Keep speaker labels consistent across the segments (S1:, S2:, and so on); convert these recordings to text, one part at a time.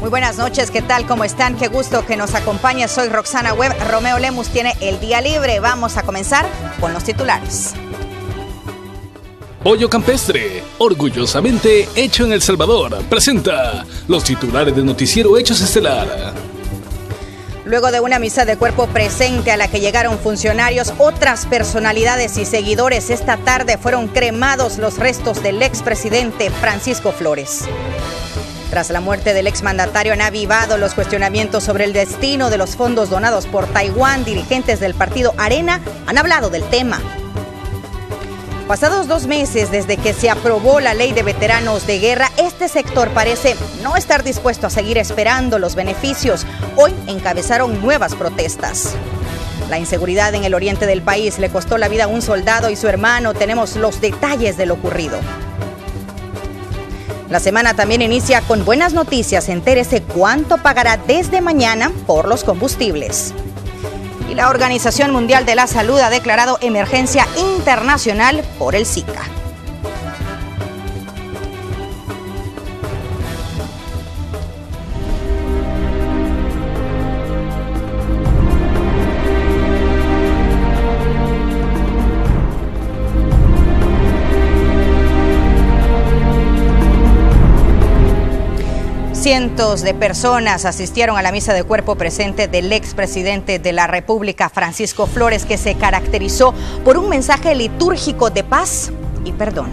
S1: Muy buenas noches, ¿qué tal? ¿Cómo están? Qué gusto que nos acompañe. Soy Roxana Webb. Romeo Lemus tiene el día libre. Vamos a comenzar con los titulares.
S2: Pollo Campestre, orgullosamente hecho en El Salvador, presenta los titulares del noticiero Hechos Estelar.
S1: Luego de una misa de cuerpo presente a la que llegaron funcionarios, otras personalidades y seguidores, esta tarde fueron cremados los restos del expresidente Francisco Flores. Tras la muerte del exmandatario han avivado los cuestionamientos sobre el destino de los fondos donados por Taiwán. Dirigentes del partido Arena han hablado del tema. Pasados 2 meses desde que se aprobó la ley de veteranos de guerra, este sector parece no estar dispuesto a seguir esperando los beneficios. Hoy encabezaron nuevas protestas. La inseguridad en el oriente del país le costó la vida a un soldado y su hermano. Tenemos los detalles de lo ocurrido. La semana también inicia con buenas noticias. Entérese cuánto pagará desde mañana por los combustibles. Y la Organización Mundial de la Salud ha declarado emergencia internacional por el Zika. Cientos de personas asistieron a la misa de cuerpo presente del expresidente de la República, Francisco Flores, que se caracterizó por un mensaje litúrgico de paz y perdón.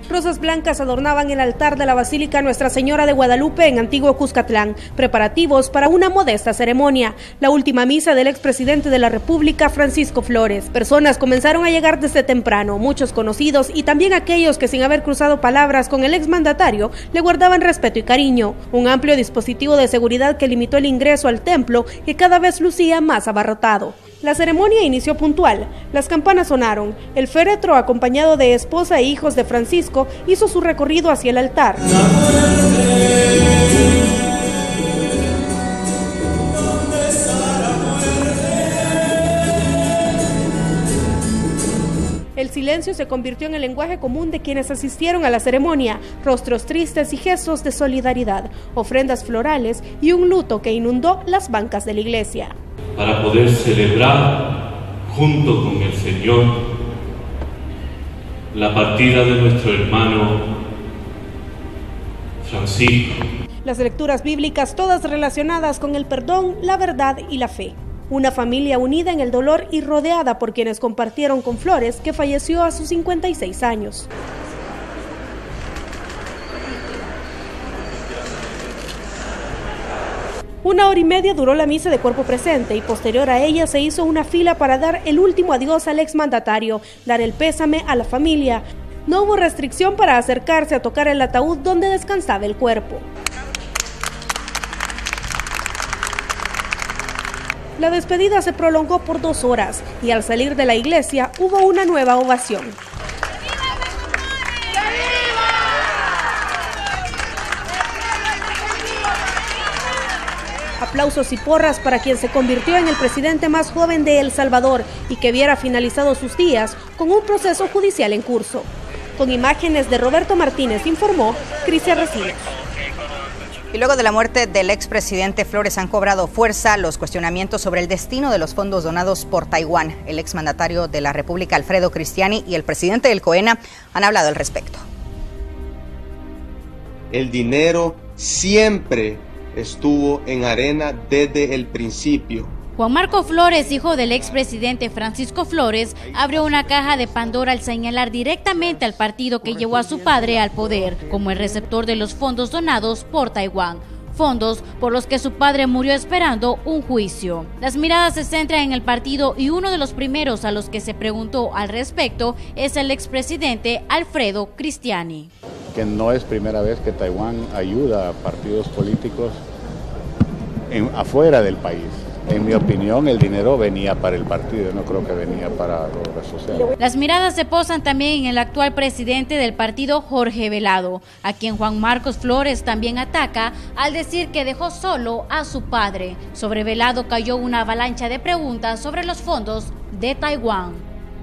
S3: Rosas blancas adornaban el altar de la Basílica Nuestra Señora de Guadalupe en Antiguo Cuscatlán, preparativos para una modesta ceremonia, la última misa del expresidente de la República, Francisco Flores. Personas comenzaron a llegar desde temprano, muchos conocidos y también aquellos que sin haber cruzado palabras con el exmandatario le guardaban respeto y cariño. Un amplio dispositivo de seguridad que limitó el ingreso al templo, que cada vez lucía más abarrotado. La ceremonia inició puntual, las campanas sonaron, el féretro acompañado de esposa e hijos de Francisco hizo su recorrido hacia el altar. El silencio se convirtió en el lenguaje común de quienes asistieron a la ceremonia, rostros tristes y gestos de solidaridad, ofrendas florales y un luto que inundó las bancas de la iglesia.
S4: Para poder celebrar junto con el Señor la partida de nuestro hermano Francisco.
S3: Las lecturas bíblicas todas relacionadas con el perdón, la verdad y la fe. Una familia unida en el dolor y rodeada por quienes compartieron con Flores, que falleció a sus 56 años. Una hora y media duró la misa de cuerpo presente y posterior a ella se hizo una fila para dar el último adiós al exmandatario, dar el pésame a la familia. No hubo restricción para acercarse a tocar el ataúd donde descansaba el cuerpo. La despedida se prolongó por 2 horas y al salir de la iglesia hubo una nueva ovación. Aplausos y porras para quien se convirtió en el presidente más joven de El Salvador y que viera finalizado sus días con un proceso judicial en curso. Con imágenes de Roberto Martínez informó Cristian Recinos.
S1: Y luego de la muerte del expresidente Flores han cobrado fuerza los cuestionamientos sobre el destino de los fondos donados por Taiwán. El exmandatario de la República, Alfredo Cristiani, y el presidente del COENA han hablado al respecto.
S5: El dinero siempre estuvo en Arena desde el principio.
S6: Juan Marco Flores, hijo del expresidente Francisco Flores, abrió una caja de Pandora al señalar directamente al partido que llevó a su padre al poder como el receptor de los fondos donados por Taiwán. Fondos por los que su padre murió esperando un juicio. Las miradas se centran en el partido y uno de los primeros a los que se preguntó al respecto es el expresidente Alfredo Cristiani.
S7: Que no es primera vez que Taiwán ayuda a partidos políticos afuera del país. En mi opinión, el dinero venía para el partido, no creo que venía para obras sociales.
S6: Las miradas se posan también en el actual presidente del partido, Jorge Velado, a quien Juan Marcos Flores también ataca al decir que dejó solo a su padre. Sobre Velado cayó una avalancha de preguntas sobre los fondos de Taiwán.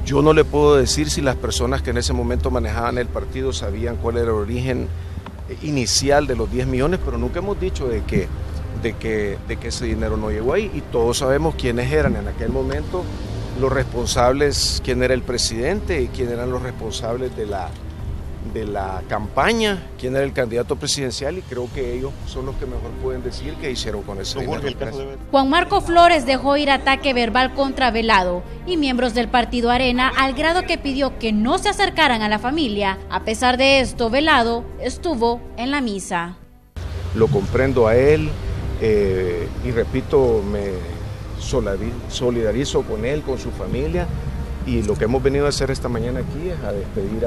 S8: Yo no le puedo decir si las personas que en ese momento manejaban el partido sabían cuál era el origen inicial de los 10 millones, pero nunca hemos dicho de que ese dinero no llegó ahí, y todos sabemos quiénes eran en aquel momento los responsables, quién era el presidente y quién eran los responsables de la campaña, quién era el candidato presidencial, y creo que ellos son los que mejor pueden decir qué hicieron con ese dinero.
S6: Juan Marco Flores dejó ir ataque verbal contra Velado y miembros del partido Arena, al grado que pidió que no se acercaran a la familia. A pesar de esto, Velado estuvo en la misa.
S8: Lo comprendo a él, y repito, me solidarizo con él, con su familia, y lo que hemos venido a hacer esta mañana aquí es a despedir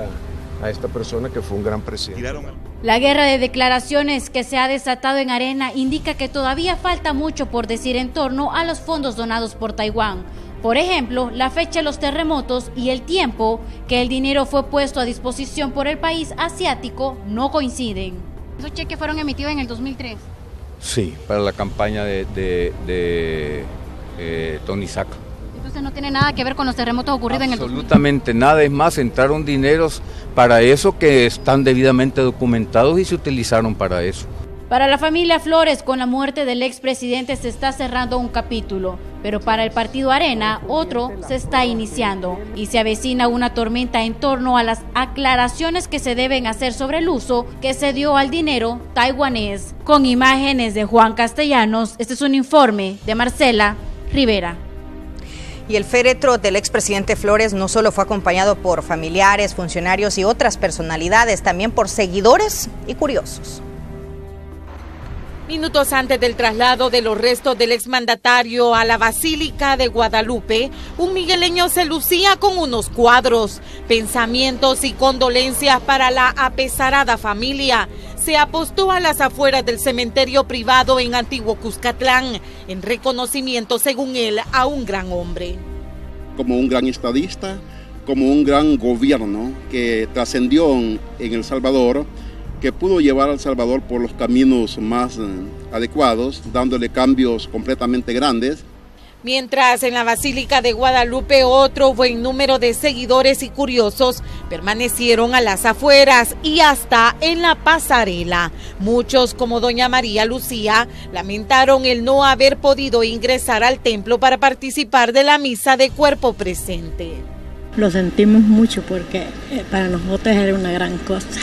S8: a esta persona que fue un gran presidente.
S6: La guerra de declaraciones que se ha desatado en Arena indica que todavía falta mucho por decir en torno a los fondos donados por Taiwán. Por ejemplo, la fecha de los terremotos y el tiempo que el dinero fue puesto a disposición por el país asiático no coinciden. ¿Esos cheques fueron emitidos en el 2003?
S9: Sí, para la campaña de Tony Saca.
S6: Entonces no tiene nada que ver con los terremotos ocurridos en el 2003.
S9: Absolutamente nada, es más, entraron dineros para eso que están debidamente documentados y se utilizaron para eso.
S6: Para la familia Flores, con la muerte del expresidente se está cerrando un capítulo, pero para el partido Arena, otro se está iniciando y se avecina una tormenta en torno a las aclaraciones que se deben hacer sobre el uso que se dio al dinero taiwanés. Con imágenes de Juan Castellanos, este es un informe de Marcela Rivera.
S1: Y el féretro del expresidente Flores no solo fue acompañado por familiares, funcionarios y otras personalidades, también por seguidores y curiosos.
S10: Minutos antes del traslado de los restos del exmandatario a la Basílica de Guadalupe, un migueleño se lucía con unos cuadros, pensamientos y condolencias para la apesarada familia. Se apostó a las afueras del cementerio privado en Antiguo Cuscatlán, en reconocimiento, según él, a un gran hombre.
S11: Como un gran estadista, como un gran gobierno que trascendió en El Salvador, que pudo llevar a El Salvador por los caminos más adecuados, dándole cambios completamente grandes.
S10: Mientras en la Basílica de Guadalupe otro buen número de seguidores y curiosos permanecieron a las afueras y hasta en la pasarela. Muchos, como doña María Lucía, lamentaron el no haber podido ingresar al templo para participar de la misa de cuerpo presente.
S12: Lo sentimos mucho porque para nosotros era una gran cosa.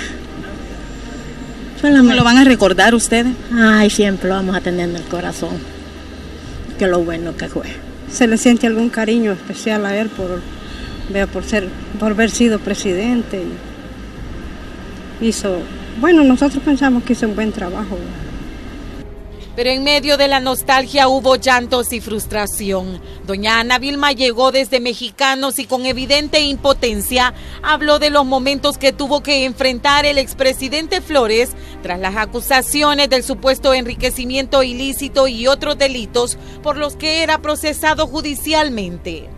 S10: ¿Cómo lo van a recordar ustedes?
S12: Ay, siempre lo vamos a tener en el corazón. Que lo bueno que fue.
S13: Se le siente algún cariño especial a él por haber sido presidente. Nosotros pensamos que hizo un buen trabajo.
S10: Pero en medio de la nostalgia hubo llantos y frustración. Doña Ana Vilma llegó desde Mexicanos y con evidente impotencia habló de los momentos que tuvo que enfrentar el expresidente Flores tras las acusaciones del supuesto enriquecimiento ilícito y otros delitos por los que era procesado judicialmente.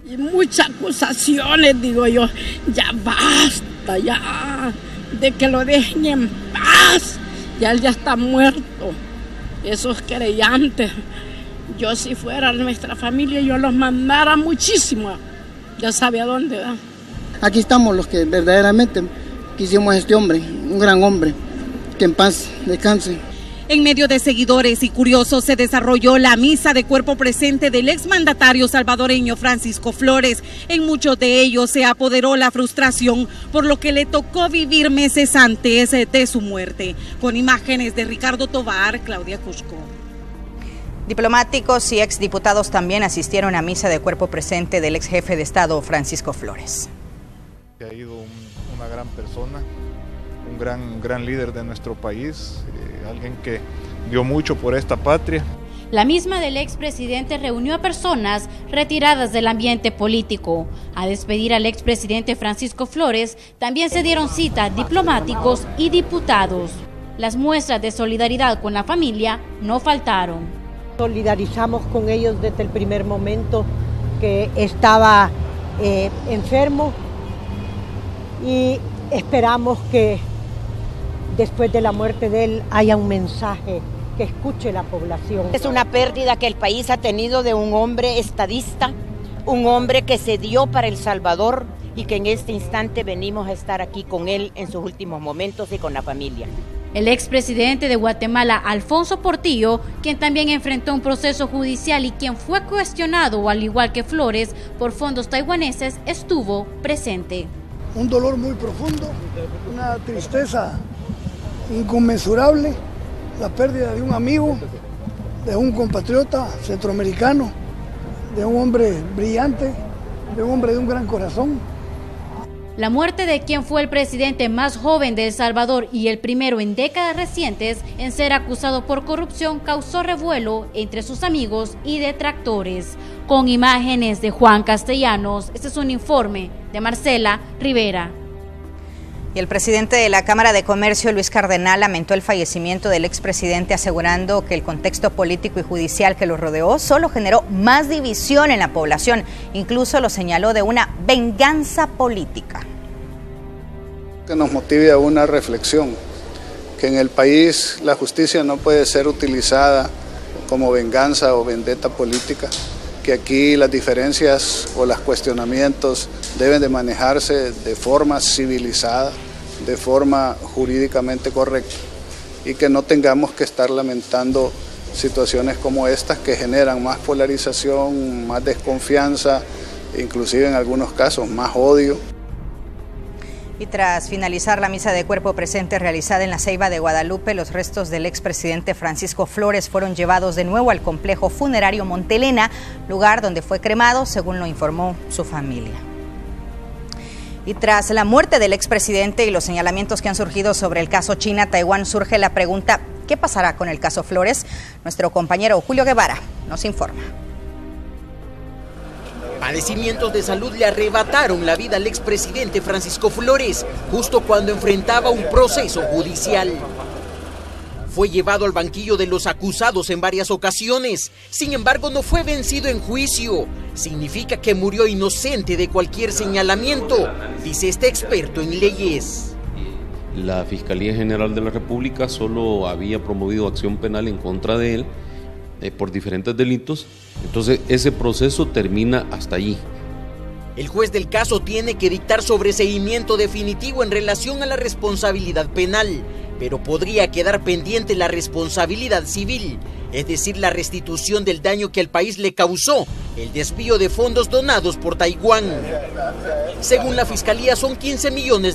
S14: Y muchas acusaciones, digo yo, ya basta, ya, de que lo dejen en paz, ya él ya está muerto. Esos querellantes, yo si fuera nuestra familia, yo los mandara muchísimo, ya sabe a dónde va.
S15: Aquí estamos los que verdaderamente quisimos a este hombre, un gran hombre, que en paz descanse.
S10: En medio de seguidores y curiosos se desarrolló la misa de cuerpo presente del exmandatario salvadoreño Francisco Flores. En muchos de ellos se apoderó la frustración por lo que le tocó vivir meses antes de su muerte. Con imágenes de Ricardo Tovar, Claudia Cusco.
S1: Diplomáticos y exdiputados también asistieron a misa de cuerpo presente del ex jefe de Estado Francisco Flores.
S16: Ha ido una gran persona, un gran líder de nuestro país, alguien que dio mucho por esta patria.
S6: La misma del expresidente reunió a personas retiradas del ambiente político. A despedir al expresidente Francisco Flores también se dieron cita diplomáticos y diputados. Las muestras de solidaridad con la familia no faltaron.
S17: Solidarizamos con ellos desde el primer momento que estaba enfermo y esperamos que después de la muerte de él haya un mensaje que escuche la población.
S18: Es una pérdida que el país ha tenido de un hombre estadista, un hombre que se dio para El Salvador, y que en este instante venimos a estar aquí con él en sus últimos momentos y con la familia.
S6: El expresidente de Guatemala, Alfonso Portillo, quien también enfrentó un proceso judicial y quien fue cuestionado, al igual que Flores, por fondos taiwaneses, estuvo presente.
S19: Un dolor muy profundo, una tristeza inconmensurable, la pérdida de un amigo, de un compatriota centroamericano, de un hombre brillante, de un hombre de un gran corazón.
S6: La muerte de quien fue el presidente más joven de El Salvador y el primero en décadas recientes en ser acusado por corrupción causó revuelo entre sus amigos y detractores. Con imágenes de Juan Castellanos, este es un informe de Marcela Rivera.
S1: Y el presidente de la Cámara de Comercio, Luis Cardenal, lamentó el fallecimiento del expresidente, asegurando que el contexto político y judicial que lo rodeó solo generó más división en la población. Incluso lo señaló de una venganza política.
S20: Que nos motive a una reflexión, que en el país la justicia no puede ser utilizada como venganza o vendetta política, que aquí las diferencias o los cuestionamientos deben de manejarse de forma civilizada, de forma jurídicamente correcta, y que no tengamos que estar lamentando situaciones como estas que generan más polarización, más desconfianza, inclusive en algunos casos más odio.
S1: Y tras finalizar la misa de cuerpo presente realizada en la Ceiba de Guadalupe, los restos del expresidente Francisco Flores fueron llevados de nuevo al complejo funerario Montelena, lugar donde fue cremado, según lo informó su familia. Y tras la muerte del expresidente y los señalamientos que han surgido sobre el caso China-Taiwán, surge la pregunta, ¿qué pasará con el caso Flores? Nuestro compañero Julio Guevara nos informa.
S21: Padecimientos de salud le arrebataron la vida al expresidente Francisco Flores, justo cuando enfrentaba un proceso judicial. Fue llevado al banquillo de los acusados en varias ocasiones, sin embargo no fue vencido en juicio. Significa que murió inocente de cualquier señalamiento, dice este experto en leyes.
S22: La Fiscalía General de la República solo había promovido acción penal en contra de él por diferentes delitos, entonces ese proceso termina hasta allí.
S21: El juez del caso tiene que dictar sobreseimiento definitivo en relación a la responsabilidad penal, pero podría quedar pendiente la responsabilidad civil, es decir, la restitución del daño que al país le causó el desvío de fondos donados por Taiwán. Según la Fiscalía, son $15 millones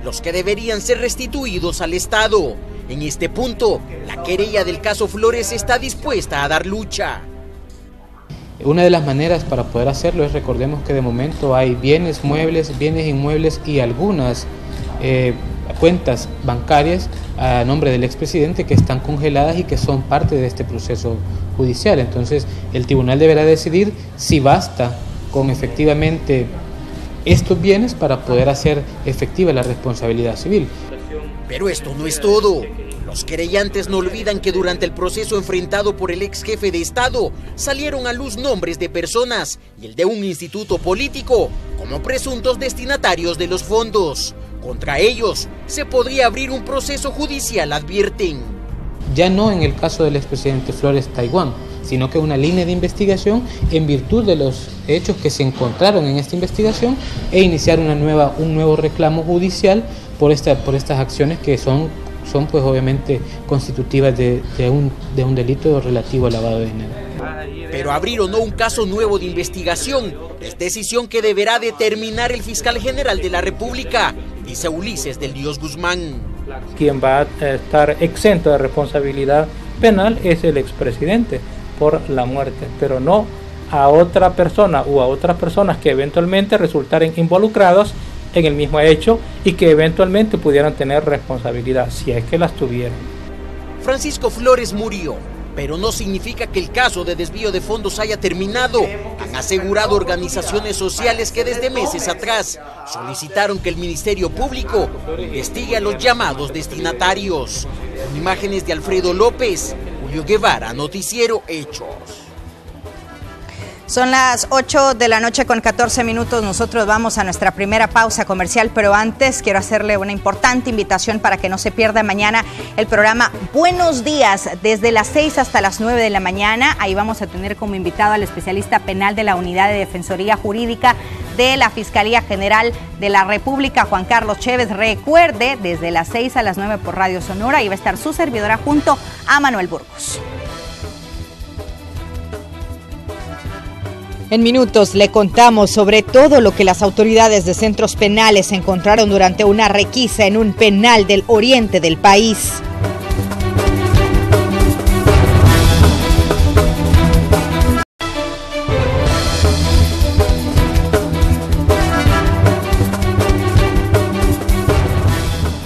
S21: los que deberían ser restituidos al Estado. En este punto, la querella del caso Flores está dispuesta a dar lucha.
S23: Una de las maneras para poder hacerlo es, recordemos que de momento hay bienes inmuebles y algunas cuentas bancarias a nombre del expresidente que están congeladas y que son parte de este proceso judicial. Entonces, el tribunal deberá decidir si basta con efectivamente estos bienes para poder hacer efectiva la responsabilidad civil.
S21: Pero esto no es todo. Los querellantes no olvidan que durante el proceso enfrentado por el ex jefe de Estado salieron a luz nombres de personas y el de un instituto político como presuntos destinatarios de los fondos. Contra ellos se podría abrir un proceso judicial, advierten.
S23: Ya no en el caso del expresidente Flores Taiwán, sino que una línea de investigación en virtud de los hechos que se encontraron en esta investigación e iniciar un nuevo reclamo judicial por estas acciones que son pues obviamente constitutivas de un delito relativo al lavado de dinero.
S21: Pero abrir o no un caso nuevo de investigación es decisión que deberá determinar el fiscal general de la República, dice Ulises del Dios Guzmán.
S24: Quien va a estar exento de responsabilidad penal es el expresidente por la muerte, pero no a otra persona o a otras personas que eventualmente resultaren involucrados en el mismo hecho y que eventualmente pudieran tener responsabilidad, si es que las tuvieran.
S21: Francisco Flores murió, pero no significa que el caso de desvío de fondos haya terminado. Han asegurado organizaciones sociales que desde meses atrás solicitaron que el Ministerio Público investigue a los llamados destinatarios. Con imágenes de Alfredo López, Julio Guevara, Noticiero Hechos.
S1: Son las 8 de la noche con 14 minutos. Nosotros vamos a nuestra primera pausa comercial, pero antes quiero hacerle una importante invitación para que no se pierda mañana el programa Buenos Días, desde las 6 hasta las 9 de la mañana. Ahí vamos a tener como invitado al especialista penal de la Unidad de Defensoría Jurídica de la Fiscalía General de la República, Juan Carlos Chévez. Recuerde, desde las 6 a las 9 por Radio Sonora, y va a estar su servidora junto a Manuel Burgos.
S2: En minutos le contamos sobre todo lo que las autoridades de centros penales encontraron durante una requisa en un penal del oriente del país.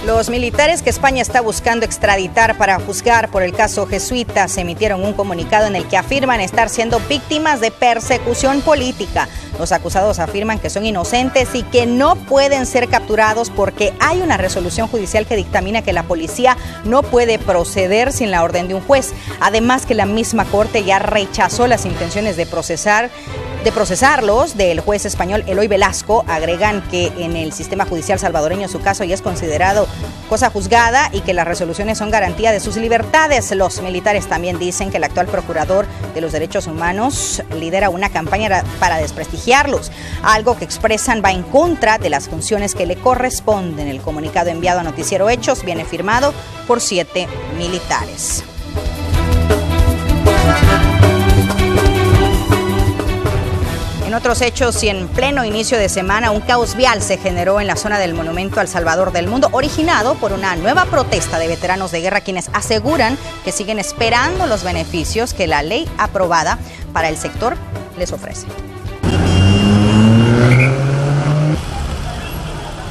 S1: Los militares que España está buscando extraditar para juzgar por el caso jesuitas emitieron un comunicado en el que afirman estar siendo víctimas de persecución política. Los acusados afirman que son inocentes y que no pueden ser capturados porque hay una resolución judicial que dictamina que la policía no puede proceder sin la orden de un juez. Además, que la misma corte ya rechazó las intenciones de procesarlos del juez español Eloy Velasco. Agregan que en el sistema judicial salvadoreño su caso ya es considerado cosa juzgada y que las resoluciones son garantía de sus libertades. Los militares también dicen que el actual procurador de los derechos humanos lidera una campaña para desprestigiarlos, algo que expresan va en contra de las funciones que le corresponden. El comunicado enviado a Noticiero Hechos viene firmado por 7 militares. En otros hechos y en pleno inicio de semana, un caos vial se generó en la zona del Monumento al Salvador del Mundo, originado por una nueva protesta de veteranos de guerra, quienes aseguran que siguen esperando los beneficios que la ley aprobada para el sector les ofrece.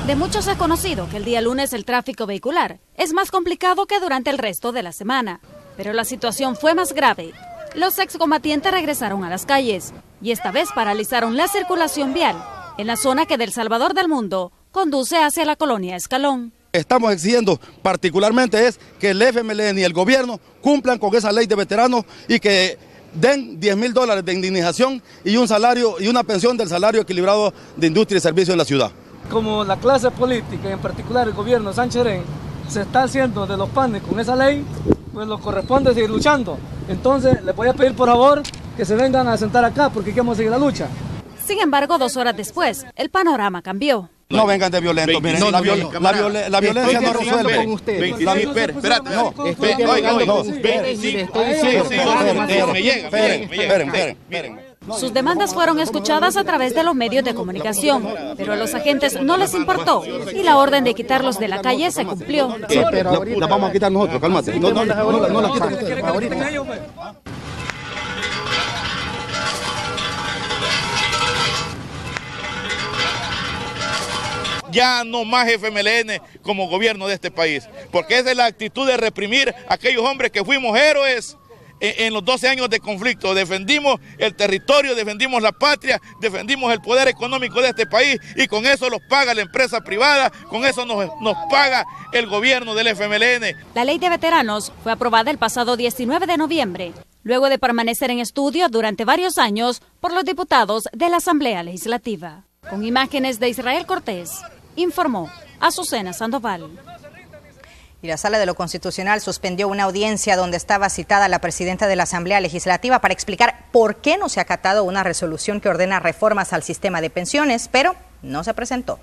S3: De muchos es conocido que el día lunes el tráfico vehicular es más complicado que durante el resto de la semana, pero la situación fue más grave. Los excombatientes regresaron a las calles y esta vez paralizaron la circulación vial en la zona que del Salvador del Mundo conduce hacia la colonia Escalón.
S4: Estamos exigiendo particularmente es que el FMLN y el gobierno cumplan con esa ley de veteranos y que den $10,000 de indemnización y un salario y una pensión del salario equilibrado de industria y servicio en la ciudad.
S5: Como la clase política, en particular el gobierno Sánchez Serén, se está haciendo de los panes con esa ley, pues nos corresponde seguir luchando. Entonces les voy a pedir por favor que se vengan a sentar acá porque queremos seguir la lucha.
S3: Sin embargo, 2 horas después, el panorama cambió.
S4: No vengan de violentos, miren, la violencia no resuelve. Con usted.
S3: Sus demandas fueron escuchadas a través de los medios de comunicación, pero a los agentes no les importó y la orden de quitarlos de la calle se cumplió.
S4: La vamos a quitar nosotros, cálmate. No la quiten ahorita.
S25: Ya no más FMLN como gobierno de este país, porque esa es la actitud de reprimir a aquellos hombres que fuimos héroes en los 12 años de conflicto. Defendimos el territorio, defendimos la patria, defendimos el poder económico de este país y con eso los paga la empresa privada, con eso nos paga el gobierno del FMLN.
S3: La ley de veteranos fue aprobada el pasado 19 de noviembre, luego de permanecer en estudio durante varios años por los diputados de la Asamblea Legislativa. Con imágenes de Israel Cortés, informó Azucena Sandoval.
S1: Y la Sala de lo Constitucional suspendió una audiencia donde estaba citada la presidenta de la Asamblea Legislativa para explicar por qué no se ha acatado una resolución que ordena reformas al sistema de pensiones, pero no se presentó.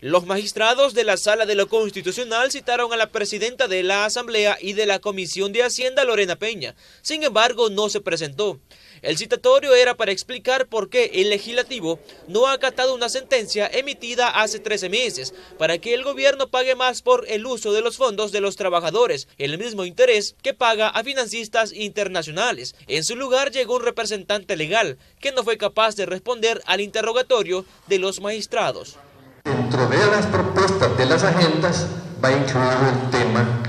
S26: Los magistrados de la Sala de lo Constitucional citaron a la presidenta de la Asamblea y de la Comisión de Hacienda, Lorena Peña. Sin embargo, no se presentó. El citatorio era para explicar por qué el legislativo no ha acatado una sentencia emitida hace 13 meses para que el gobierno pague más por el uso de los fondos de los trabajadores, el mismo interés que paga a financistas internacionales. En su lugar llegó un representante legal que no fue capaz de responder al interrogatorio de los magistrados.
S27: Dentro de las propuestas de las agendas va incluido el tema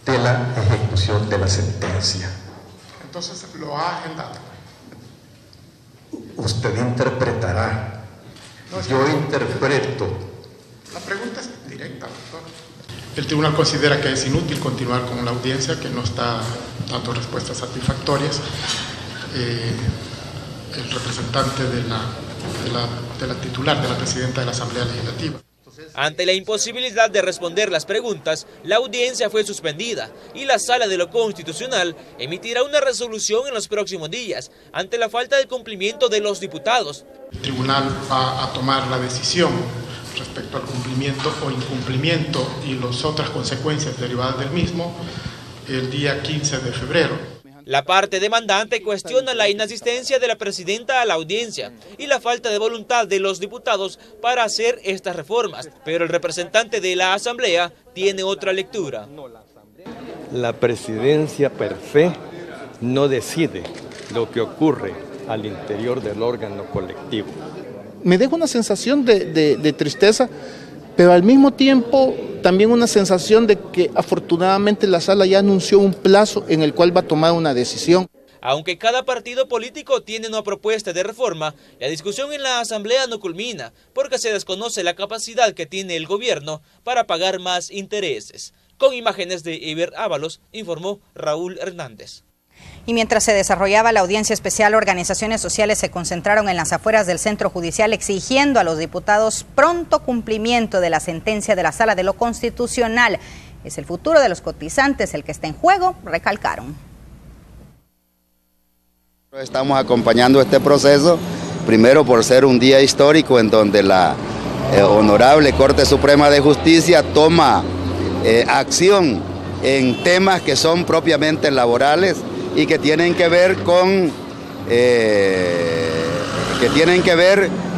S27: de la ejecución de la sentencia.
S28: Entonces lo ha agendado.
S27: Usted interpretará. Yo interpreto.
S28: La pregunta es directa, doctor. El tribunal considera que es inútil continuar con la audiencia, que no está dando respuestas satisfactorias. El representante de la titular, de la presidenta de la Asamblea Legislativa.
S26: Ante la imposibilidad de responder las preguntas, la audiencia fue suspendida y la Sala de lo Constitucional emitirá una resolución en los próximos días ante la falta de cumplimiento de los diputados.
S28: El tribunal va a tomar la decisión respecto al cumplimiento o incumplimiento y las otras consecuencias derivadas del mismo el día 15 de febrero.
S26: La parte demandante cuestiona la inasistencia de la presidenta a la audiencia y la falta de voluntad de los diputados para hacer estas reformas, pero el representante de la Asamblea tiene otra lectura.
S7: La presidencia per se no decide lo que ocurre al interior del órgano colectivo.
S8: Me deja una sensación de tristeza, pero al mismo tiempo también una sensación de que afortunadamente la sala ya anunció un plazo en el cual va a tomar una decisión.
S26: Aunque cada partido político tiene una propuesta de reforma, la discusión en la Asamblea no culmina porque se desconoce la capacidad que tiene el gobierno para pagar más intereses. Con imágenes de Iber Ábalos, informó Raúl Hernández.
S1: Y mientras se desarrollaba la audiencia especial, organizaciones sociales se concentraron en las afueras del centro judicial exigiendo a los diputados pronto cumplimiento de la sentencia de la Sala de lo Constitucional. Es el futuro de los cotizantes el que está en juego, recalcaron.
S9: Estamos acompañando este proceso, primero por ser un día histórico en donde la Honorable Corte Suprema de Justicia toma acción en temas que son propiamente laborales y que tienen que ver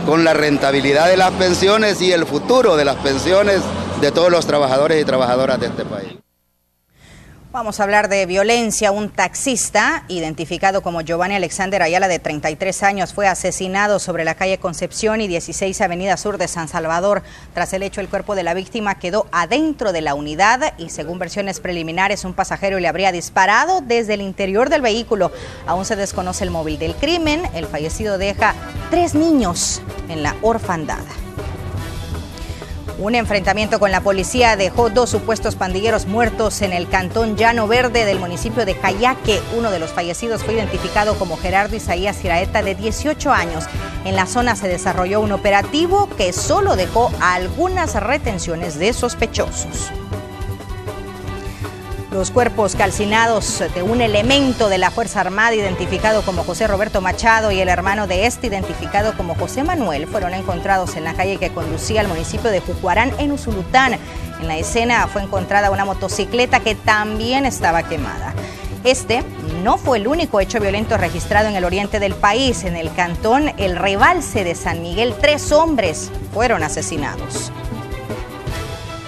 S9: con la rentabilidad de las pensiones y el futuro de las pensiones de todos los trabajadores y trabajadoras de este país.
S1: Vamos a hablar de violencia. Un taxista, identificado como Giovanni Alexander Ayala, de 33 años, fue asesinado sobre la calle Concepción y 16 Avenida Sur de San Salvador. Tras el hecho, el cuerpo de la víctima quedó adentro de la unidad y, según versiones preliminares, un pasajero le habría disparado desde el interior del vehículo. Aún se desconoce el móvil del crimen. El fallecido deja 3 niños en la orfandad. Un enfrentamiento con la policía dejó 2 supuestos pandilleros muertos en el cantón Llano Verde del municipio de Cayaque. Uno de los fallecidos fue identificado como Gerardo Isaías Iraeta, de 18 años. En la zona se desarrolló un operativo que solo dejó algunas retenciones de sospechosos. Los cuerpos calcinados de un elemento de la Fuerza Armada identificado como José Roberto Machado y el hermano de este identificado como José Manuel fueron encontrados en la calle que conducía al municipio de Jucuarán, en Usulután. En la escena fue encontrada una motocicleta que también estaba quemada. Este no fue el único hecho violento registrado en el oriente del país. En el cantón El Rebalse de San Miguel, 3 hombres fueron asesinados.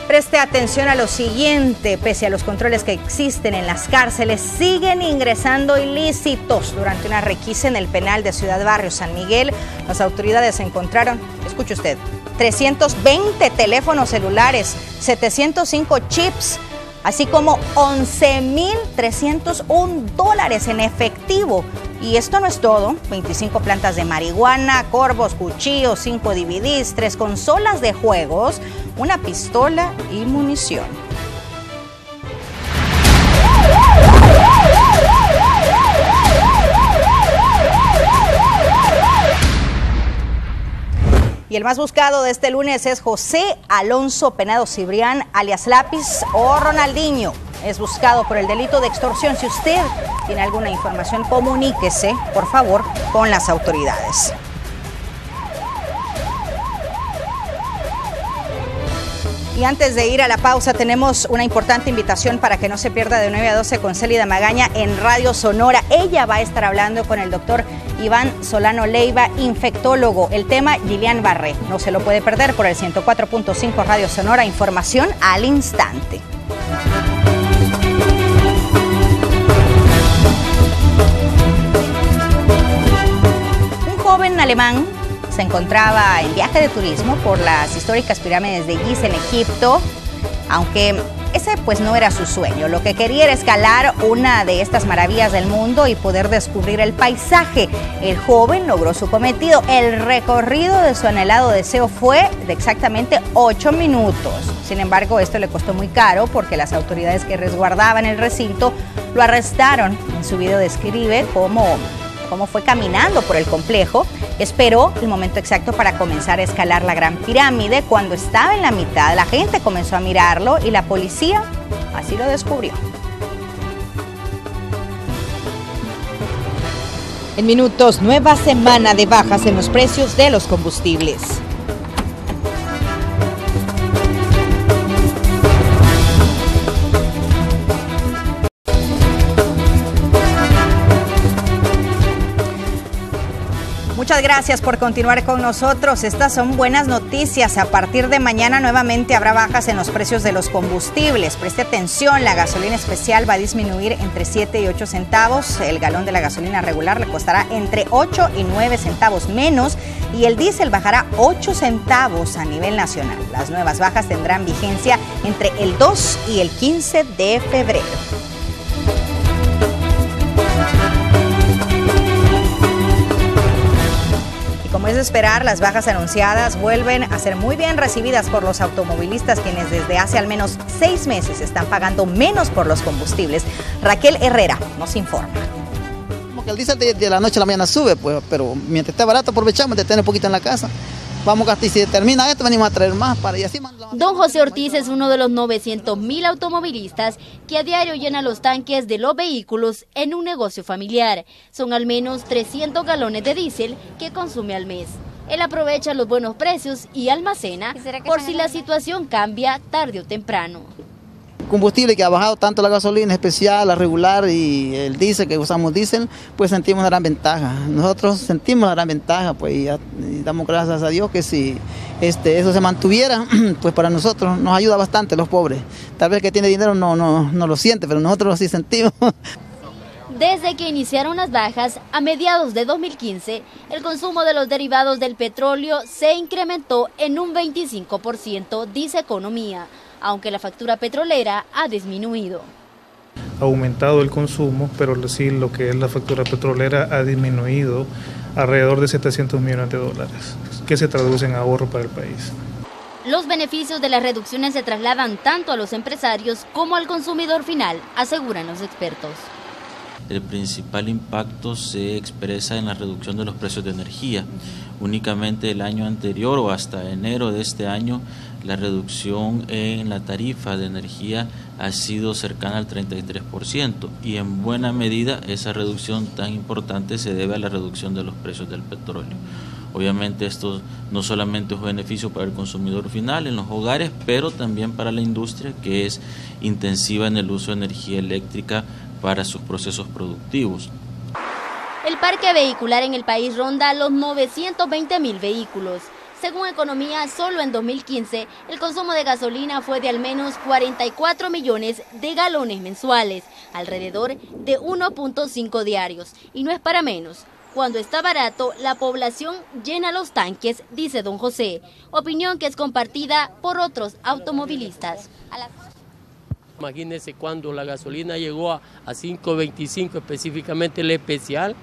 S1: Preste atención a lo siguiente: pese a los controles que existen en las cárceles, siguen ingresando ilícitos. Durante una requisa en el penal de Ciudad Barrio San Miguel, las autoridades encontraron, escuche usted, 320 teléfonos celulares, 705 chips, así como $11,301 en efectivo. Y esto no es todo: 25 plantas de marihuana, corbos, cuchillos, 5 DVDs, 3 consolas de juegos, una pistola y munición. Y el más buscado de este lunes es José Alonso Penado Cibrián, alias Lápiz o Ronaldinho. Es buscado por el delito de extorsión. Si usted tiene alguna información, comuníquese, por favor, con las autoridades. Y antes de ir a la pausa, tenemos una importante invitación para que no se pierda de 9 a 12 con Célida Magaña en Radio Sonora. Ella va a estar hablando con el doctor Iván Solano Leiva, infectólogo. El tema, Gillian Barré. No se lo puede perder por el 104.5 Radio Sonora. Información al instante. Un joven alemán se encontraba en viaje de turismo por las históricas pirámides de Giza en Egipto, aunque ese pues no era su sueño. Lo que quería era escalar una de estas maravillas del mundo y poder descubrir el paisaje. El joven logró su cometido. El recorrido de su anhelado deseo fue de exactamente 8 minutos. Sin embargo, esto le costó muy caro porque las autoridades que resguardaban el recinto lo arrestaron. En su video describe cómo cómo fue caminando por el complejo, esperó el momento exacto para comenzar a escalar la Gran Pirámide. Cuando estaba en la mitad, la gente comenzó a mirarlo y la policía así lo descubrió.
S2: En minutos, nueva semana de bajas en los precios de los combustibles.
S1: Muchas gracias por continuar con nosotros. Estas son buenas noticias. A partir de mañana nuevamente habrá bajas en los precios de los combustibles. Preste atención, la gasolina especial va a disminuir entre 7 y 8 centavos. El galón de la gasolina regular le costará entre 8 y 9 centavos menos y el diésel bajará 8 centavos a nivel nacional. Las nuevas bajas tendrán vigencia entre el 2 y el 15 de febrero. Como es de esperar, las bajas anunciadas vuelven a ser muy bien recibidas por los automovilistas, quienes desde hace al menos 6 meses están pagando menos por los combustibles. Raquel Herrera nos informa.
S10: Como que el diésel de la noche a la mañana sube, pues, pero mientras esté barato aprovechamos de tener un poquito en la casa. Vamos a, y si termina esto, venimos a traer más para y así.
S6: Don José Ortiz es uno de los 900,000 automovilistas que a diario llenan los tanques de los vehículos en un negocio familiar. Son al menos 300 galones de diésel que consume al mes. Él aprovecha los buenos precios y almacena por si la situación cambia tarde o temprano.
S10: Combustible que ha bajado tanto la gasolina especial, la regular y el diésel, que usamos diésel, pues sentimos una gran ventaja. Nosotros sentimos una gran ventaja, pues y damos gracias a Dios que si eso se mantuviera, pues para nosotros nos ayuda bastante los pobres. Tal vez el que tiene dinero no lo siente, pero nosotros sí sentimos.
S6: Desde que iniciaron las bajas a mediados de 2015, el consumo de los derivados del petróleo se incrementó en un 25%, dice Economía, aunque la factura petrolera ha disminuido.
S24: Ha aumentado el consumo, pero sí lo que es la factura petrolera ha disminuido alrededor de 700 millones de dólares, que se traduce en ahorro para el país.
S6: Los beneficios de las reducciones se trasladan tanto a los empresarios como al consumidor final, aseguran los expertos.
S11: El principal impacto se expresa en la reducción de los precios de energía. Únicamente el año anterior o hasta enero de este año, la reducción en la tarifa de energía ha sido cercana al 33% y en buena medida esa reducción tan importante se debe a la reducción de los precios del petróleo. Obviamente esto no solamente es un beneficio para el consumidor final en los hogares, pero también para la industria que es intensiva en el uso de energía eléctrica para sus procesos productivos.
S6: El parque vehicular en el país ronda los 920,000 vehículos. Según Economía, solo en 2015 el consumo de gasolina fue de al menos 44 millones de galones mensuales, alrededor de 1.5 diarios. Y no es para menos. Cuando está barato, la población llena los tanques, dice don José, opinión que es compartida por otros automovilistas.
S12: Imagínense cuando la gasolina llegó a 5.25, específicamente el especial,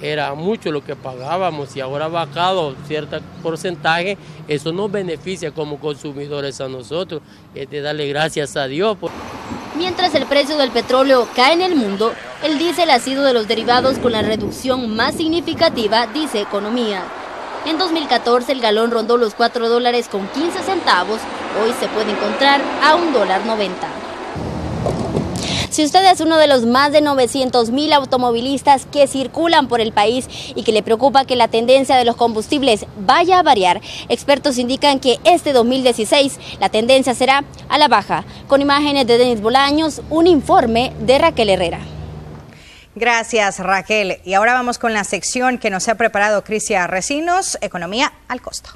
S12: era mucho lo que pagábamos y ahora ha bajado cierto porcentaje. Eso nos beneficia como consumidores a nosotros, es de darle gracias a Dios.
S6: Mientras el precio del petróleo cae en el mundo, el diésel ha sido de los derivados con la reducción más significativa, dice Economía. En 2014 el galón rondó los $4.15, hoy se puede encontrar a $1.90. Si usted es uno de los más de 900,000 automovilistas que circulan por el país y que le preocupa que la tendencia de los combustibles vaya a variar, expertos indican que este 2016 la tendencia será a la baja. Con imágenes de Denis Bolaños, un informe de Raquel Herrera.
S1: Gracias, Raquel. Y ahora vamos con la sección que nos ha preparado Crisia Recinos, Economía al Costo.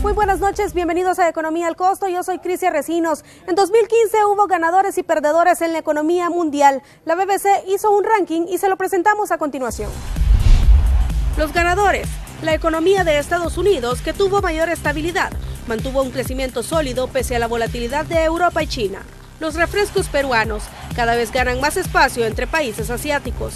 S13: Muy buenas noches, bienvenidos a Economía al Costo, yo soy Crisia Recinos. En 2015 hubo ganadores y perdedores en la economía mundial. La BBC hizo un ranking y se lo presentamos a continuación. Los ganadores: la economía de Estados Unidos, que tuvo mayor estabilidad, mantuvo un crecimiento sólido pese a la volatilidad de Europa y China. Los refrescos peruanos cada vez ganan más espacio entre países asiáticos.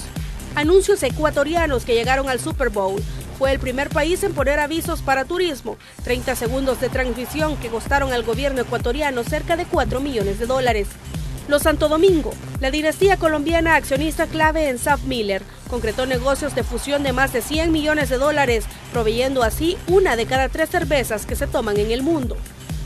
S13: Anuncios ecuatorianos que llegaron al Super Bowl. fue el primer país en poner avisos para turismo, 30 segundos de transmisión que costaron al gobierno ecuatoriano cerca de $4 millones. Los Santo Domingo, la dinastía colombiana accionista clave en SAF Miller, concretó negocios de fusión de más de $100 millones, proveyendo así 1 de cada 3 cervezas que se toman en el mundo.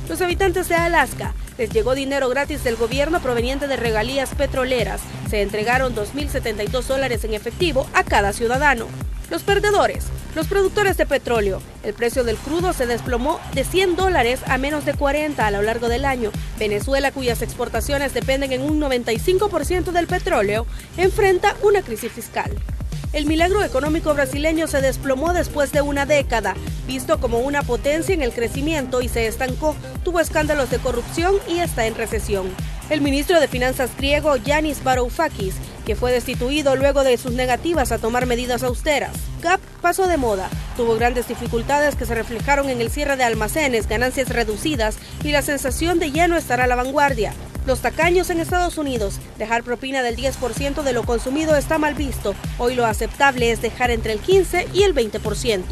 S13: Los habitantes de Alaska les llegó dinero gratis del gobierno proveniente de regalías petroleras. Se entregaron $2.072 en efectivo a cada ciudadano. Los perdedores, los productores de petróleo. El precio del crudo se desplomó de $100 a menos de 40 a lo largo del año. Venezuela, cuyas exportaciones dependen en un 95% del petróleo, enfrenta una crisis fiscal. El milagro económico brasileño se desplomó después de una década, visto como una potencia en el crecimiento, y se estancó, tuvo escándalos de corrupción y está en recesión. El ministro de Finanzas griego, Yanis Varoufakis, que fue destituido luego de sus negativas a tomar medidas austeras. Gap pasó de moda, tuvo grandes dificultades que se reflejaron en el cierre de almacenes, ganancias reducidas y la sensación de ya no estar a la vanguardia. Los tacaños en Estados Unidos, dejar propina del 10% de lo consumido está mal visto. Hoy lo aceptable es dejar entre el 15 y el 20%.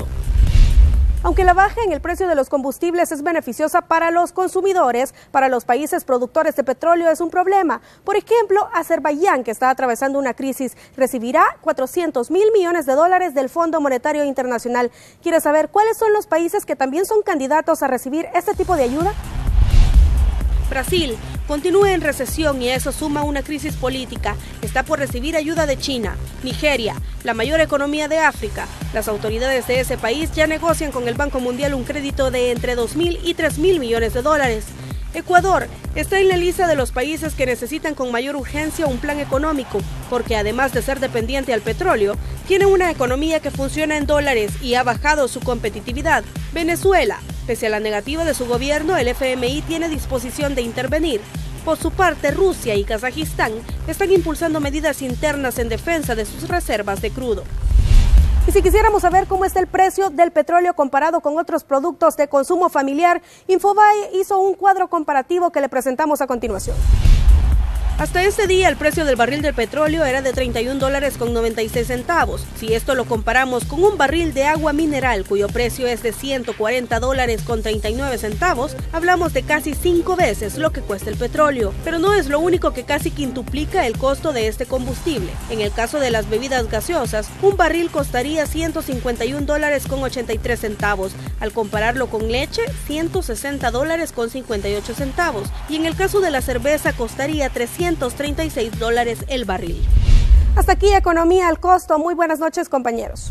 S13: Aunque la baja en el precio de los combustibles es beneficiosa para los consumidores, para los países productores de petróleo es un problema. Por ejemplo, Azerbaiyán, que está atravesando una crisis, recibirá $400 mil millones del Fondo Monetario Internacional. ¿Quiere saber cuáles son los países que también son candidatos a recibir este tipo de ayuda? Brasil continúa en recesión y a eso suma una crisis política. Está por recibir ayuda de China. Nigeria, la mayor economía de África. Las autoridades de ese país ya negocian con el Banco Mundial un crédito de entre $2.000 y $3.000 millones. Ecuador está en la lista de los países que necesitan con mayor urgencia un plan económico, porque además de ser dependiente al petróleo, tiene una economía que funciona en dólares y ha bajado su competitividad. Venezuela, pese a la negativa de su gobierno, el FMI tiene disposición de intervenir. Por su parte, Rusia y Kazajistán están impulsando medidas internas en defensa de sus reservas de crudo. Y si quisiéramos saber cómo está el precio del petróleo comparado con otros productos de consumo familiar, Infobae hizo un cuadro comparativo que le presentamos a continuación. Hasta este día el precio del barril de petróleo era de $31.96. Si esto lo comparamos con un barril de agua mineral cuyo precio es de $140.39, hablamos de casi 5 veces lo que cuesta el petróleo. Pero no es lo único que casi quintuplica el costo de este combustible. En el caso de las bebidas gaseosas, un barril costaría $151.83. Al compararlo con leche, $160.58. Y en el caso de la cerveza costaría $336 el barril. Hasta aquí Economía al Costo. Muy buenas noches, compañeros.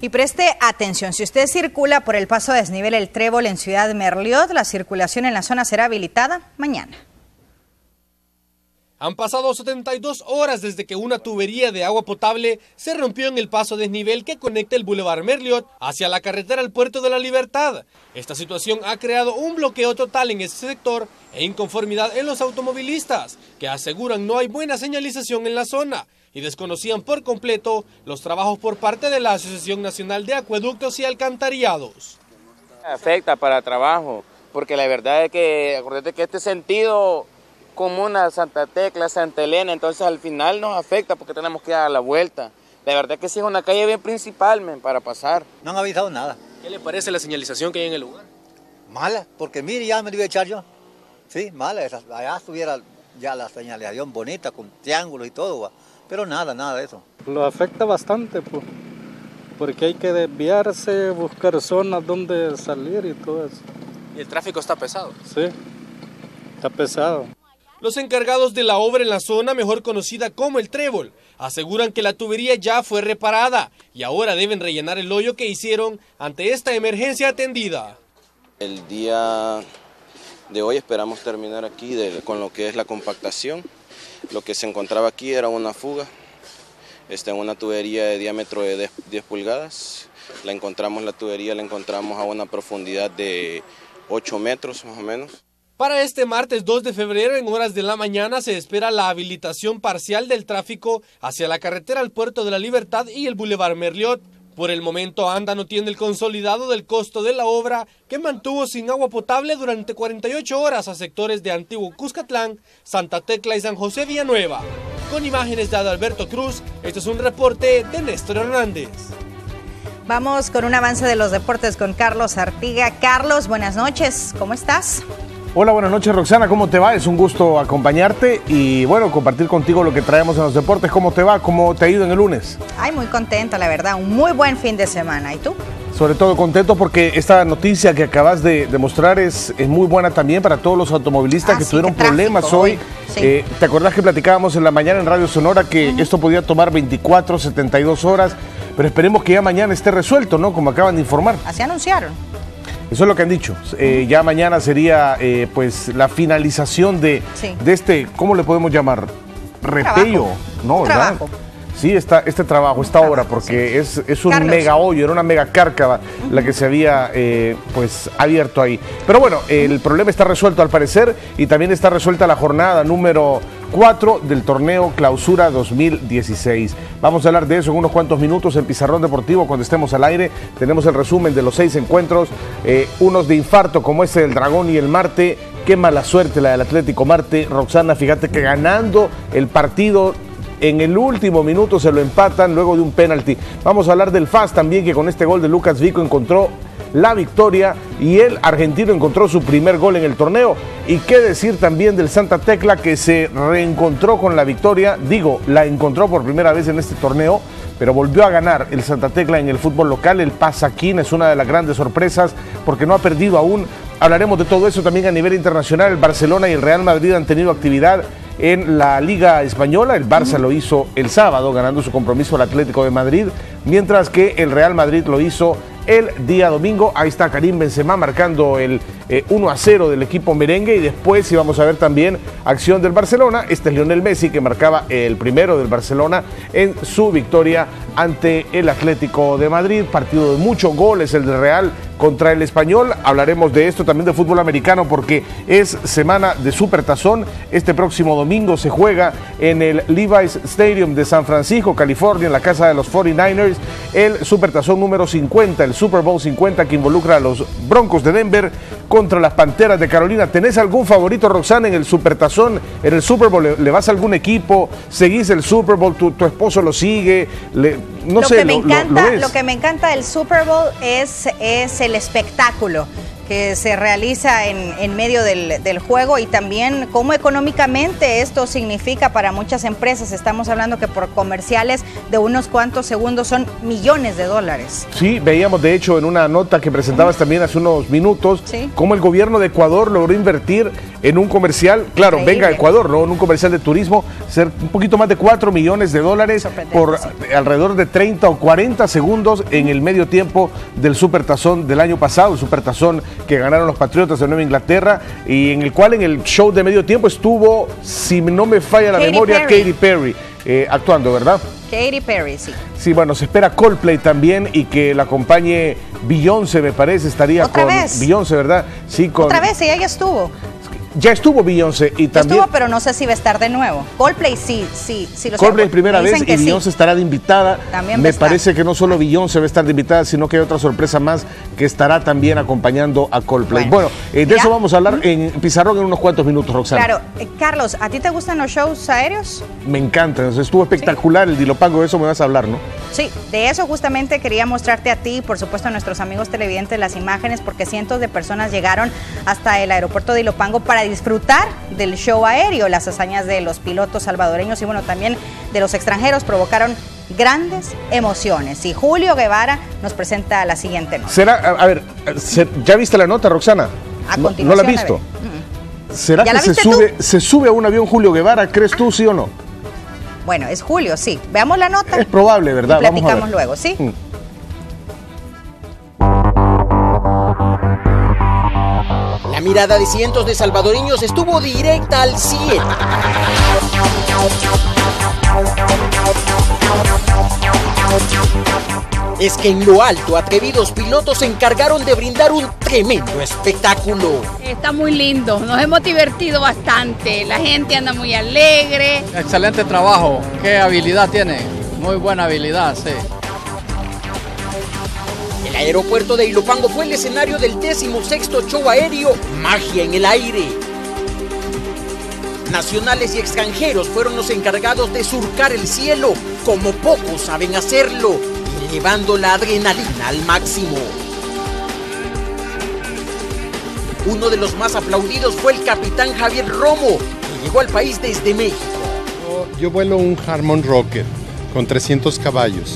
S1: Y preste atención, si usted circula por el paso a desnivel El Trébol en Ciudad Merliot, la circulación en la zona será habilitada mañana.
S14: Han pasado 72 horas desde que una tubería de agua potable se rompió en el paso a desnivel que conecta el Boulevard Merliot hacia la carretera al Puerto de la Libertad. Esta situación ha creado un bloqueo total en ese sector e inconformidad en los automovilistas, que aseguran no hay buena señalización en la zona y desconocían por completo los trabajos por parte de la Asociación Nacional de Acueductos y Alcantarillados.
S15: Afecta para el trabajo, porque la verdad es que, acuérdate que este sentido comuna Santa Tecla, Santa Elena, entonces al final nos afecta porque tenemos que dar la vuelta. La verdad que sí es una calle bien principal para pasar.
S16: No han avisado nada.
S14: ¿Qué le parece la señalización que hay en el lugar?
S16: Mala, porque mire, ya me lo iba a echar yo. Sí, mala, allá estuviera ya la señalización bonita, con triángulos y todo, pero nada de eso.
S17: Lo afecta bastante, porque hay que desviarse, buscar zonas donde salir y todo eso.
S14: ¿Y el tráfico está pesado?
S17: Sí, está pesado.
S14: Los encargados de la obra en la zona, mejor conocida como El Trébol, aseguran que la tubería ya fue reparada y ahora deben rellenar el hoyo que hicieron ante esta emergencia atendida.
S18: El día de hoy esperamos terminar aquí con lo que es la compactación. Lo que se encontraba aquí era una fuga, en una tubería de diámetro de 10 pulgadas. La tubería la encontramos a una profundidad de 8 metros más o menos.
S14: Para este martes 2 de febrero, en horas de la mañana, se espera la habilitación parcial del tráfico hacia la carretera al Puerto de la Libertad y el Boulevard Merliot. Por el momento, ANDA no tiene el consolidado del costo de la obra que mantuvo sin agua potable durante 48 horas a sectores de Antiguo Cuscatlán, Santa Tecla y San José Villanueva. Con imágenes de Adalberto Cruz, este es un reporte de Néstor Hernández.
S1: Vamos con un avance de los deportes con Carlos Artiga. Carlos, buenas noches, ¿cómo estás?
S4: Hola, buenas noches, Roxana, ¿cómo te va? Es un gusto acompañarte y bueno, compartir contigo lo que traemos en los deportes. ¿Cómo te va? ¿Cómo te ha ido en el lunes?
S1: Ay, muy contenta, la verdad, un muy buen fin de semana. ¿Y tú?
S4: Sobre todo contento porque esta noticia que acabas de mostrar es muy buena también para todos los automovilistas que tuvieron problemas hoy. Sí. ¿Te acordás que platicábamos en la mañana en Radio Sonora que esto podía tomar 24, 72 horas? Pero esperemos que ya mañana esté resuelto, ¿no? Como acaban de informar.
S1: Así anunciaron.
S4: Eso es lo que han dicho. Ya mañana sería pues la finalización de este, ¿cómo le podemos llamar? Repello, ¿no? ¿Verdad? Trabajo. Sí, este trabajo, esta obra, porque es un Carlos. Mega hoyo, era una mega cárcava la que se había pues abierto ahí. Pero bueno, el problema está resuelto al parecer y también está resuelta la jornada número 4 del torneo Clausura 2016. Vamos a hablar de eso en unos cuantos minutos en Pizarrón Deportivo cuando estemos al aire. Tenemos el resumen de los 6 encuentros, unos de infarto como ese del Dragón y el Marte. Qué mala suerte la del Atlético Marte. Roxana, fíjate que ganando el partido en el último minuto se lo empatan luego de un penalti. Vamos a hablar del FAS también, que con este gol de Lucas Vico encontró la victoria y el argentino encontró su primer gol en el torneo. Y qué decir también del Santa Tecla, que se reencontró con la victoria, la encontró por primera vez en este torneo, pero volvió a ganar el Santa Tecla en el fútbol local. El Pasaquín es una de las grandes sorpresas porque no ha perdido aún. Hablaremos de todo eso también a nivel internacional. El Barcelona y el Real Madrid han tenido actividad en la Liga Española. El Barça lo hizo el sábado, ganando su compromiso al Atlético de Madrid, mientras que el Real Madrid lo hizo el día domingo. Ahí está Karim Benzema marcando el 1-0 del equipo merengue, y después íbamos a ver también acción del Barcelona. Este es Lionel Messi, que marcaba el primero del Barcelona en su victoria ante el Atlético de Madrid. Partido de muchos goles el del Real contra el Español. Hablaremos de esto también de fútbol americano porque es semana de Supertazón. Este próximo domingo se juega en el Levi's Stadium de San Francisco, California, en la casa de los 49ers, el Supertazón número 50, el Super Bowl 50, que involucra a los Broncos de Denver contra las Panteras de Carolina. ¿Tenés algún favorito, Roxana, en el Supertazón, en el Super Bowl? ¿Le vas a algún equipo? ¿Seguís el Super Bowl? ¿Tu esposo lo sigue? Lo
S1: que me encanta del Super Bowl es el espectáculo que se realiza en medio del juego, y también cómo económicamente esto significa para muchas empresas. Estamos hablando que por comerciales de unos cuantos segundos son millones de dólares.
S4: Sí, veíamos de hecho en una nota que presentabas también hace unos minutos, cómo el gobierno de Ecuador logró invertir en un comercial, claro, increíble. Venga Ecuador, ¿no? En un comercial de turismo, ser un poquito más de 4 millones de dólares por alrededor de 30 o 40 segundos en el medio tiempo del Supertazón del año pasado, el Supertazón que ganaron los Patriotas de Nueva Inglaterra, y en el cual en el show de medio tiempo estuvo, si no me falla la memoria, Katy Perry actuando, ¿verdad?
S1: Katy Perry, sí.
S4: Sí, bueno, se espera Coldplay también, y que la acompañe Beyoncé, me parece, estaría
S1: ¿Otra
S4: con
S1: vez?
S4: Beyoncé, ¿verdad? Sí, con...
S1: Otra vez, ella ya estuvo.
S4: Ya estuvo Beyoncé y también...
S1: Estuvo, pero no sé si va a estar de nuevo. Coldplay sí lo
S4: Coldplay primera vez y Beyoncé estará de invitada.
S1: También
S4: me parece que no solo Beyoncé va a estar de invitada, sino que hay otra sorpresa más que estará también acompañando a Coldplay. Bueno, de eso vamos a hablar en Pizarrón en unos cuantos minutos, Roxana.
S1: Claro. Carlos, ¿a ti te gustan los shows aéreos?
S4: Me encantan, estuvo espectacular el Dilopango, de eso me vas a hablar, ¿no?
S1: Sí, de eso justamente quería mostrarte a ti y por supuesto a nuestros amigos televidentes las imágenes, porque cientos de personas llegaron hasta el aeropuerto de Ilopango para disfrutar del show aéreo. Las hazañas de los pilotos salvadoreños y bueno, también de los extranjeros provocaron grandes emociones. Y Julio Guevara nos presenta la siguiente nota.
S4: A ver, ¿ya viste la nota, Roxana?
S1: A continuación.
S4: ¿No la has visto? ¿Será que se sube a un avión Julio Guevara? ¿Crees tú, sí o no?
S1: Bueno, es Julio, sí. Veamos la nota.
S4: Es probable, ¿verdad?
S1: Y platicamos luego, ¿sí?
S5: La mirada de cientos de salvadoreños estuvo directa al cielo. Es que en lo alto, atrevidos pilotos se encargaron de brindar un tremendo espectáculo.
S19: Está muy lindo, nos hemos divertido bastante, la gente anda muy alegre.
S20: Excelente trabajo, qué habilidad tiene, muy buena habilidad, sí.
S5: El aeropuerto de Ilopango fue el escenario del 16º show aéreo Magia en el Aire. Nacionales y extranjeros fueron los encargados de surcar el cielo, como pocos saben hacerlo, llevando la adrenalina al máximo. Uno de los más aplaudidos fue el capitán Javier Romo, que llegó al país desde México.
S3: Yo vuelo un Harmon Rocket con 300 caballos.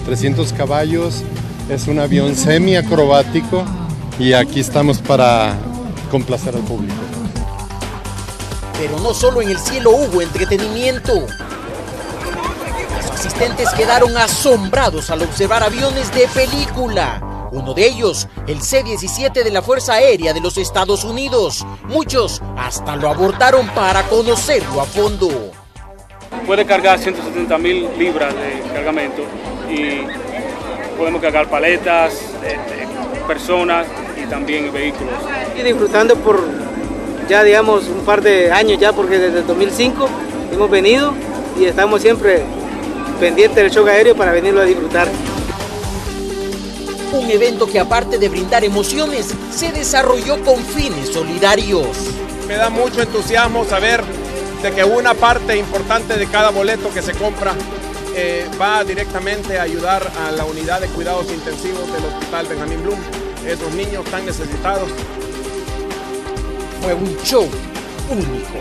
S3: 300 caballos, es un avión semiacrobático y aquí estamos para complacer al público.
S5: Pero no solo en el cielo hubo entretenimiento. Los asistentes quedaron asombrados al observar aviones de película. Uno de ellos, el C-17 de la Fuerza Aérea de los Estados Unidos. Muchos hasta lo abordaron para conocerlo a fondo.
S20: Puede cargar 170.000 libras de cargamento y podemos cargar paletas, personas y también vehículos.
S21: Y disfrutando por ya digamos un par de años ya, porque desde el 2005 hemos venido y estamos siempre pendientes del show aéreo para venirlo a disfrutar.
S5: Un evento que aparte de brindar emociones, se desarrolló con fines solidarios.
S22: Me da mucho entusiasmo saber de que una parte importante de cada boleto que se compra va directamente a ayudar a la unidad de cuidados intensivos del Hospital Benjamín Blum, esos niños tan necesitados.
S5: Fue un show único.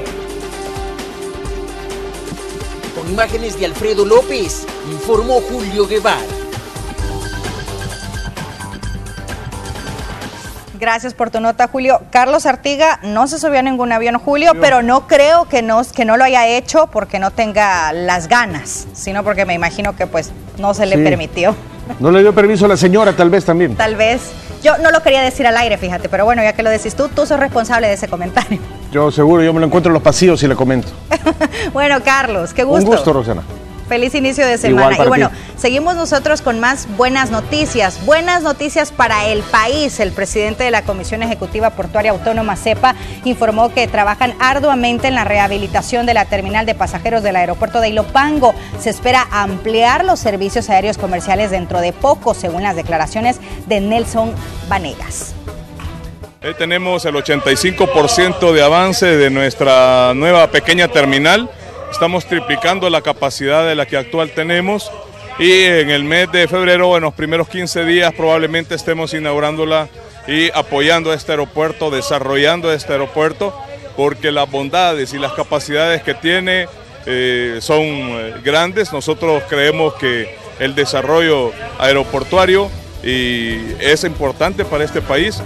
S5: Con imágenes de Alfredo López, informó Julio Guevara.
S1: Gracias por tu nota, Julio. Carlos Artiga no se subió a ningún avión, Julio, pero no creo que no lo haya hecho porque no tenga las ganas, sino porque me imagino que pues no se le permitió.
S4: No le dio permiso a la señora, tal vez también.
S1: Tal vez. Yo no lo quería decir al aire, fíjate, pero bueno, ya que lo decís tú sos responsable de ese comentario.
S4: Yo seguro, yo me lo encuentro en los pasillos y le comento.
S1: Bueno, Carlos, qué gusto.
S4: Un gusto, Rosana.
S1: Feliz inicio de semana. Y bueno, seguimos nosotros con más buenas noticias. Buenas noticias para el país. El presidente de la Comisión Ejecutiva Portuaria Autónoma, CEPA, informó que trabajan arduamente en la rehabilitación de la terminal de pasajeros del aeropuerto de Ilopango. Se espera ampliar los servicios aéreos comerciales dentro de poco, según las declaraciones de Nelson Vanegas.
S23: Tenemos el 85% de avance de nuestra nueva pequeña terminal. Estamos triplicando la capacidad de la que actual tenemos y en el mes de febrero, en los primeros 15 días, probablemente estemos inaugurándola y apoyando a este aeropuerto, desarrollando este aeropuerto, porque las bondades y las capacidades que tiene son grandes. Nosotros creemos que el desarrollo aeroportuario es importante para este país.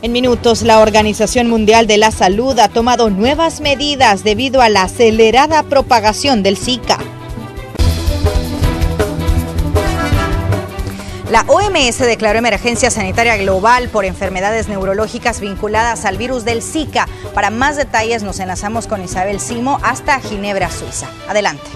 S2: En minutos, la Organización Mundial de la Salud ha tomado nuevas medidas debido a la acelerada propagación del Zika.
S1: La OMS declaró emergencia sanitaria global por enfermedades neurológicas vinculadas al virus del Zika. Para más detalles nos enlazamos con Isabel Simo hasta Ginebra, Suiza. Adelante.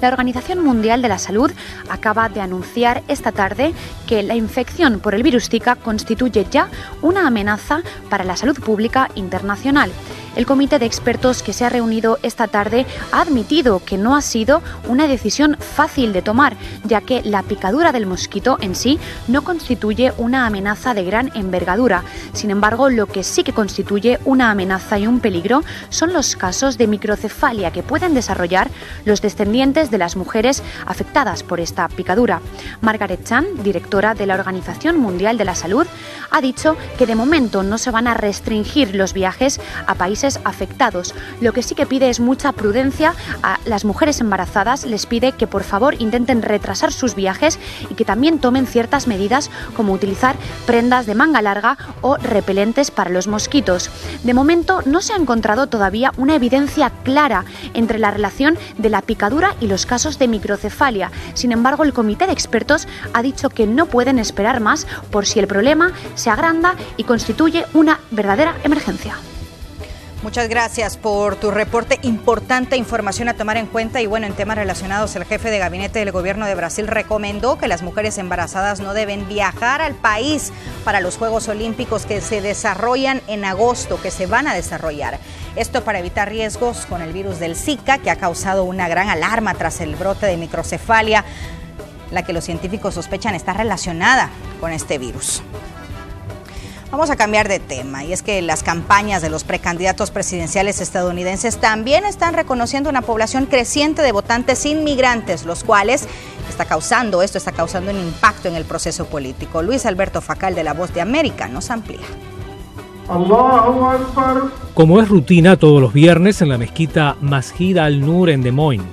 S25: La Organización Mundial de la Salud acaba de anunciar esta tarde que la infección por el virus Zika constituye ya una amenaza para la salud pública internacional. El comité de expertos que se ha reunido esta tarde ha admitido que no ha sido una decisión fácil de tomar, ya que la picadura del mosquito en sí no constituye una amenaza de gran envergadura. Sin embargo, lo que sí que constituye una amenaza y un peligro son los casos de microcefalia que pueden desarrollar los descendientes de las mujeres afectadas por esta picadura. Margaret Chan, directora de la Organización Mundial de la Salud, ha dicho que de momento no se van a restringir los viajes a países afectados. Lo que sí que pide es mucha prudencia a las mujeres embarazadas, les pide que por favor intenten retrasar sus viajes y que también tomen ciertas medidas como utilizar prendas de manga larga o repelentes para los mosquitos. De momento no se ha encontrado todavía una evidencia clara entre la relación de la picadura y los casos de microcefalia. Sin embargo, el comité de expertos ha dicho que no pueden esperar más por si el problema se agranda y constituye una verdadera emergencia.
S1: Muchas gracias por tu reporte. Importante información a tomar en cuenta. Y bueno, en temas relacionados, el jefe de gabinete del gobierno de Brasil recomendó que las mujeres embarazadas no deben viajar al país para los Juegos Olímpicos que se desarrollan en agosto, que se van a desarrollar. Esto para evitar riesgos con el virus del Zika, que ha causado una gran alarma tras el brote de microcefalia. la que los científicos sospechan está relacionada con este virus. Vamos a cambiar de tema, y es que las campañas de los precandidatos presidenciales estadounidenses también están reconociendo una población creciente de votantes inmigrantes, los cuales está causando un impacto en el proceso político. Luis Alberto Facal, de La Voz de América, nos amplía.
S7: Como es rutina todos los viernes en la mezquita Masjid al-Nur en Des Moines,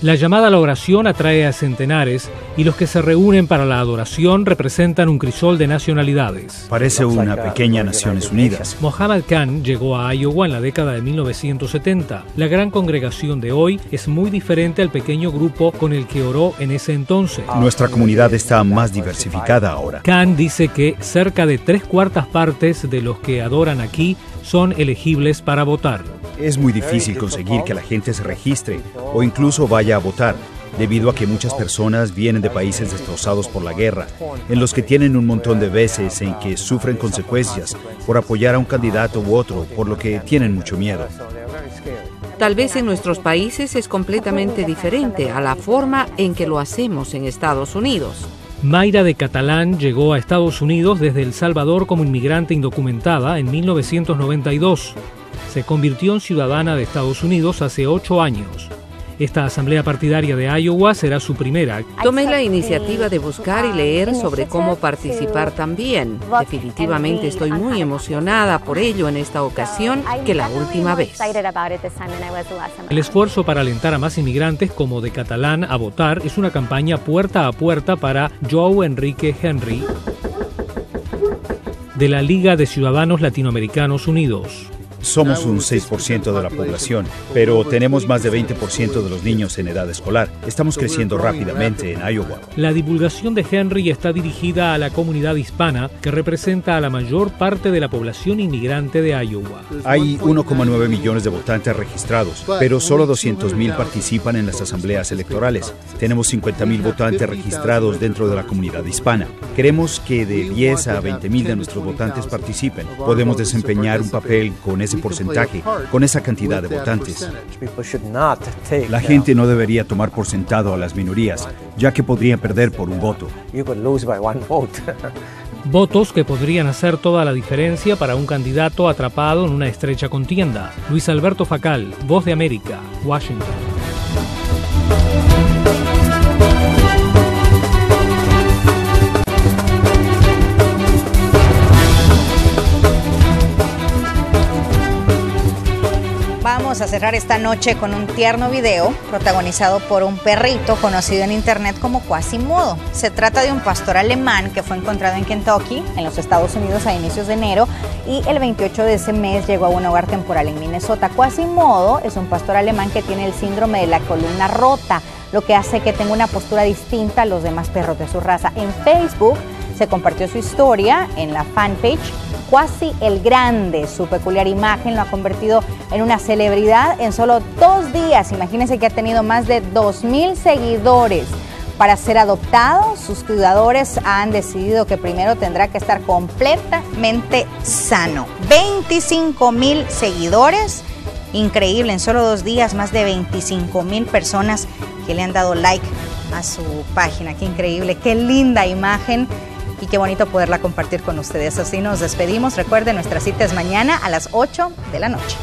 S7: la llamada a la oración atrae a centenares y los que se reúnen para la adoración representan un crisol de nacionalidades.
S8: Parece una pequeña Naciones Unidas.
S7: Mohammed Khan llegó a Iowa en la década de 1970. La gran congregación de hoy es muy diferente al pequeño grupo con el que oró en ese entonces.
S8: Nuestra comunidad está más diversificada ahora.
S7: Khan dice que cerca de 3/4 partes de los que adoran aquí son elegibles para votar.
S8: Es muy difícil conseguir que la gente se registre o incluso vaya a votar, debido a que muchas personas vienen de países destrozados por la guerra, en los que tienen un montón de veces en que sufren consecuencias por apoyar a un candidato u otro, por lo que tienen mucho miedo.
S9: Tal vez en nuestros países es completamente diferente a la forma en que lo hacemos en Estados Unidos.
S7: Mayra de Catalán llegó a Estados Unidos desde El Salvador como inmigrante indocumentada en 1992. Se convirtió en ciudadana de Estados Unidos hace 8 años. Esta asamblea partidaria de Iowa será su primera.
S9: Tomé la iniciativa de buscar y leer sobre cómo participar también. Definitivamente estoy muy emocionada por ello en esta ocasión que la última vez.
S7: El esfuerzo para alentar a más inmigrantes como de Catalán a votar es una campaña puerta a puerta para Joe Enrique Henry de la Liga de Ciudadanos Latinoamericanos Unidos.
S8: Somos un 6% de la población, pero tenemos más de 20% de los niños en edad escolar. Estamos creciendo rápidamente en Iowa.
S7: La divulgación de Henry está dirigida a la comunidad hispana, que representa a la mayor parte de la población inmigrante de Iowa.
S8: Hay 1,9 millones de votantes registrados, pero solo 200,000 participan en las asambleas electorales. Tenemos 50,000 votantes registrados dentro de la comunidad hispana. Queremos que de 10 a 20,000 de nuestros votantes participen. Podemos desempeñar un papel con ese porcentaje, con esa cantidad de votantes. La gente no debería tomar por sentado a las minorías, ya que podrían perder por un voto.
S7: Votos que podrían hacer toda la diferencia para un candidato atrapado en una estrecha contienda. Luis Alberto Facal, Voz de América, Washington.
S1: Vamos a cerrar esta noche con un tierno video protagonizado por un perrito conocido en internet como Quasimodo. Se trata de un pastor alemán que fue encontrado en Kentucky, en los Estados Unidos, a inicios de enero, y el 28 de ese mes llegó a un hogar temporal en Minnesota. Quasimodo es un pastor alemán que tiene el síndrome de la columna rota, lo que hace que tenga una postura distinta a los demás perros de su raza. En Facebook se compartió su historia en la fanpage Quasi el Grande. Su peculiar imagen lo ha convertido en una celebridad en solo 2 días. Imagínense que ha tenido más de 2,000 seguidores. Para ser adoptado, sus cuidadores han decidido que primero tendrá que estar completamente sano. 25,000 seguidores. Increíble, en solo 2 días, más de 25,000 personas que le han dado like a su página. Qué increíble, qué linda imagen. Y qué bonito poderla compartir con ustedes. Así nos despedimos. Recuerden, nuestra cita es mañana a las 8 de la noche.